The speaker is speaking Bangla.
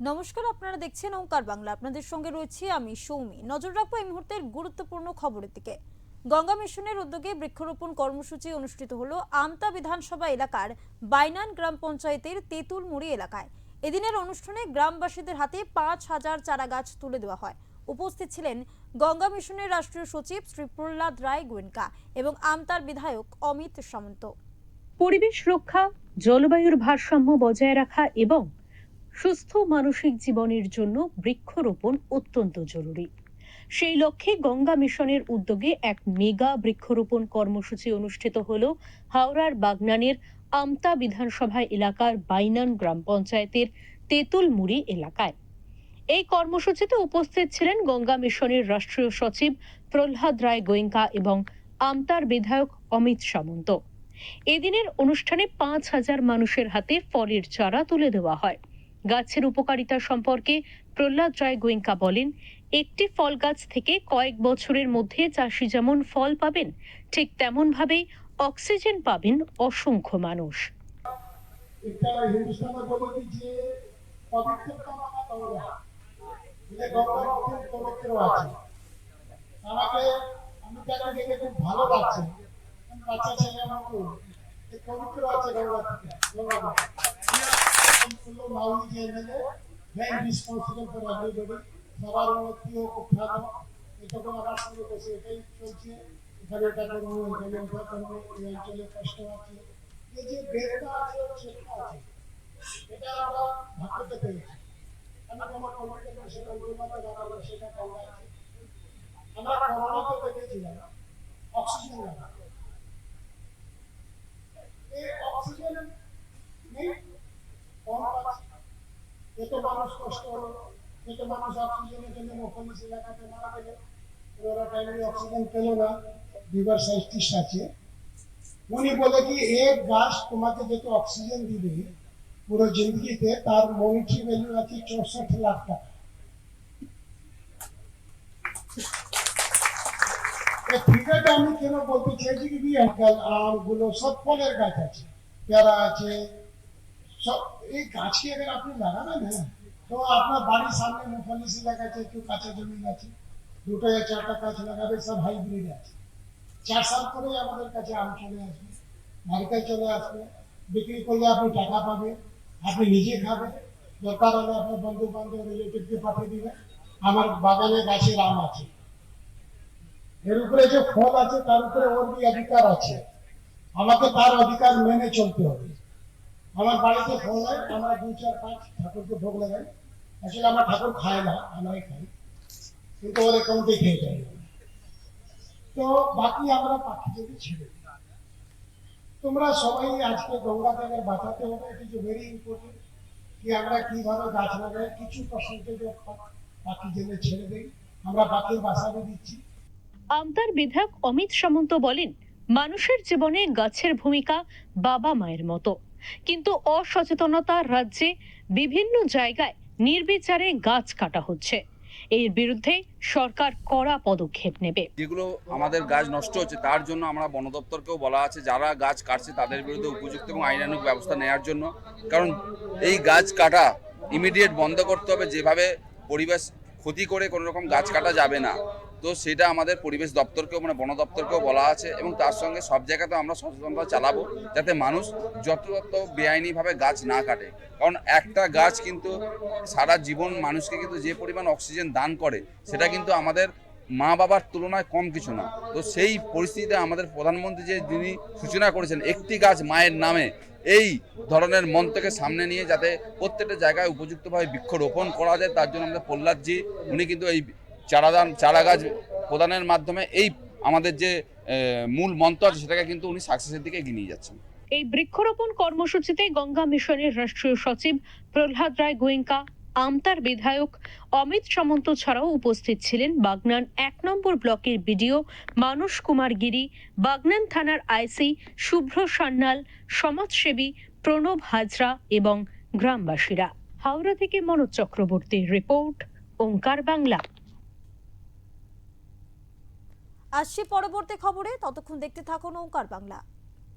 নমস্কার, আপনারা দেখছেন ওঙ্কার বাংলা। আপনাদের সঙ্গে রয়েছে আমি সৌমি। নজর রাখবো এই মুহূর্তের গুরুত্বপূর্ণ খবরের দিকে। গঙ্গা মিশনের উদ্যোগে বৃক্ষরোপণ কর্মসূচি অনুষ্ঠিত হলো আমতা বিধানসভা এলাকার বাইনান গ্রাম পঞ্চায়েতের তেঁতুলমুড়ি এলাকায়। এদিনের অনুষ্ঠানে গ্রামবাসীদের হাতে ৫,০০০ চারা গাছ তুলে দেওয়া হয়। উপস্থিত ছিলেন গঙ্গা মিশনের রাষ্ট্রীয় সচিব শ্রী প্রহ্লাদ রায় গোয়েঙ্কা এবং আমতার বিধায়ক অমিত সামন্ত। পরিবেশ রক্ষা, জলবায়ুর ভারসাম্য বজায় রাখা এবং সুস্থ মানসিক জীবনের জন্য বৃক্ষরোপণ অত্যন্ত জরুরি। সেই লক্ষ্যে গঙ্গা মিশনের উদ্যোগে এক মেগা বৃক্ষরোপণ কর্মসূচি অনুষ্ঠিত হল হাওড়ার বাগনানের আমতা বিধানসভা এলাকার বাইনান গ্রাম পঞ্চায়েতের তেঁতুলমুড়ি এলাকায়। এই কর্মসূচিতে উপস্থিত ছিলেন গঙ্গা মিশনের রাষ্ট্রীয় সচিব প্রহ্লাদ রায় গোয়েঙ্কা এবং আমতার বিধায়ক অমিত সামন্ত। এদিনের অনুষ্ঠানে ৫,০০০ মানুষের হাতে ফলের চারা তুলে দেওয়া হয়। গাছের উপকারিতা সম্পর্কে প্রহ্লাদ রায় গোয়েঙ্কা বলেন, একটি ফল গাছ থেকে কয়েক বছরের মধ্যে চাষি যেমন ফল পাবেন, ঠিক তেমন ভাবেই অক্সিজেন পাবেন অসংখ্য মানুষ। ভালো লাগছে, বাচ্চা ছেলে আমার পবিত্র আছে গঙ্গা মাউলি যে MLA very responsible for everybody, সবার উন্নতি ও উত্থান, এটুকু আমার সঙ্গে বসে এটাই চলছে। এখানে এটা করবো, এখানে ওটা করবো, এই অঞ্চলে কষ্ট আছে, এই যে বেদটা আছে সেটা আছে, এটা আমরা ভাগ করতে পেরেছি। আমি আমার কমিটিতে সেটা উন্নতি বানাবো, সেটা গঙ্গা আছে। আমরা করোনাতে দেখেছিলাম অক্সিজেন লাগা, অক্সিজেন নেই, কম পাচ্ছি, এত মানুষ কষ্ট হলো, এত মানুষ অক্সিজেনের জন্য মুখ্যমন্ত্রী এলাকাতে মারা গেল, ওরা টাইমে অক্সিজেন পেল না। বিভার সাইন্টিস্ট আছে, উনি বলে কি এক গাছ তোমাকে যত অক্সিজেন দিবে পুরো জিন্দগিতে, তার মনিটারি ভ্যালু আছে ৬৪ লাখ টাকা। ফিগারটা আমি কেন বলতে চাইছি কি, আমগুলো সব ফলের গাছ আছে, পেয়ারা আছে, সব এই গাছকে अगर আপনি লাগাবেন না, তো আপনার বাড়ির সামনে মুফালিসি লাগাচ্ছে, একটু কাঁচা জমি আছে, দুটো या চারটা গাছ লাগাবে, সব হাইব্রিড আছে। ৪ সাল পরে আমাদের কাছে আম চলে আসবে, নারকেল চলে আসবে, বিক্রি করলে আপনি টাকা পাবেন, আপনি নিজে খাবেন, দরকার হলে আপনার বন্ধু বান্ধব রিলেটিভকে পাঠিয়ে দিবেন। আমার বাগানে গাছের আম আছে, এর উপরে যে ফল আছে তার উপরে ওর কি অধিকার আছে, আমাকে তার অধিকার মেনে চলতে হবে। আমার বাড়িতে ফল হয়, আমরা ২-৪-৫ ঠাকুরকে ভোগ লাগাই। আসলে আমার ঠাকুর খায় না, আমরাই খাই, কিন্তু ওর অ্যাকাউন্টে খেয়ে যাই। তো বাকি আমরা পাখি যদি ছেড়ে দিই, তোমরা সবাই আজকে গঙ্গাকে বাঁচাতে হবে, ইট ইজ ভেরি ইম্পর্টেন্ট কি আমরা কিভাবে গাছ লাগাই, কিছু পার্সেন্টেজ পাখি জেলে ছেড়ে দিই, আমরা পাখির বাসাবে দিচ্ছি। আমতার বিধায়ক অমিত সামন্ত বলেন, মানুষের জীবনে গাছের ভূমিকা বাবা মায়ের মতো, কিন্তু অসচেতনতার রাজ্যে বিভিন্ন জায়গায় নির্বিচারে গাছ কাটা হচ্ছে। এর বিরুদ্ধে সরকার কড়া পদক্ষেপ নেবে। যেগুলো আমাদের গাছ নষ্ট হচ্ছে তার জন্য আমরা বন দপ্তরকেও বলা আছে, যারা গাছ কাটছে তাদের বিরুদ্ধে উপযুক্ত এবং আইনানুগ ব্যবস্থা নেওয়ার জন্য। কারণ এই গাছ কাটা ইমিডিয়েট বন্ধ করতে হবে, যেভাবে পরিবেশ ক্ষতি করে কোনো রকম গাছ কাটা যাবে না। তো সেটা আমাদের পরিবেশ দপ্তরকেও বন দপ্তরকেও বলা আছে, এবং তার সঙ্গে সব জায়গাতে আমরা সচেতনতা চালাবো যাতে মানুষ যত বেআইনিভাবে গাছ না কাটে। কারণ একটা গাছ কিন্তু সারা জীবন মানুষকে কিন্তু যে পরিমাণ অক্সিজেন দান করে সেটা কিন্তু আমাদের মা বাবার তুলনায় কম কিছু না। তো সেই পরিস্থিতিতে আমাদের প্রধানমন্ত্রী যে যিনি সূচনা করেছেন একটি গাছ মায়ের নামে, এই ধরনের মন্ত্রকে সামনে নিয়ে যাতে প্রত্যেকটা জায়গায় উপযুক্তভাবে বৃক্ষরোপণ করা যায়, তার জন্য আমাদের প্রহ্লাদজি উনি কিন্তু এই চারা গাছ প্রদানের মাধ্যমে এই আমাদের যে মূল মন্ত্র আছে সেটাকে কিন্তু উনি সাকসেসের দিকে এগিয়ে নিয়ে যাচ্ছেন। এই বৃক্ষরোপণ কর্মসূচিতে গঙ্গা মিশনের রাষ্ট্রীয় সচিব প্রহ্লাদ রায় গোয়েঙ্কা, আমতার বিধায়ক অমিত সামন্ত ছাড়াও উপস্থিত ছিলেন বাগনান ১ নম্বর ব্লকের বিডিও মানস কুমার গিরি, বাগনান থানার আইসি শুভ্র সান্যাল, সমাজসেবী প্রণব হাজরা এবং গ্রামবাসীরা। হাওড়া থেকে মনোজ চক্রবর্তীর রিপোর্ট, ওঙ্কার বাংলা। আসছে পরবর্তী খবরে, ততক্ষণ দেখতে থাকুন ওঙ্কার বাংলা।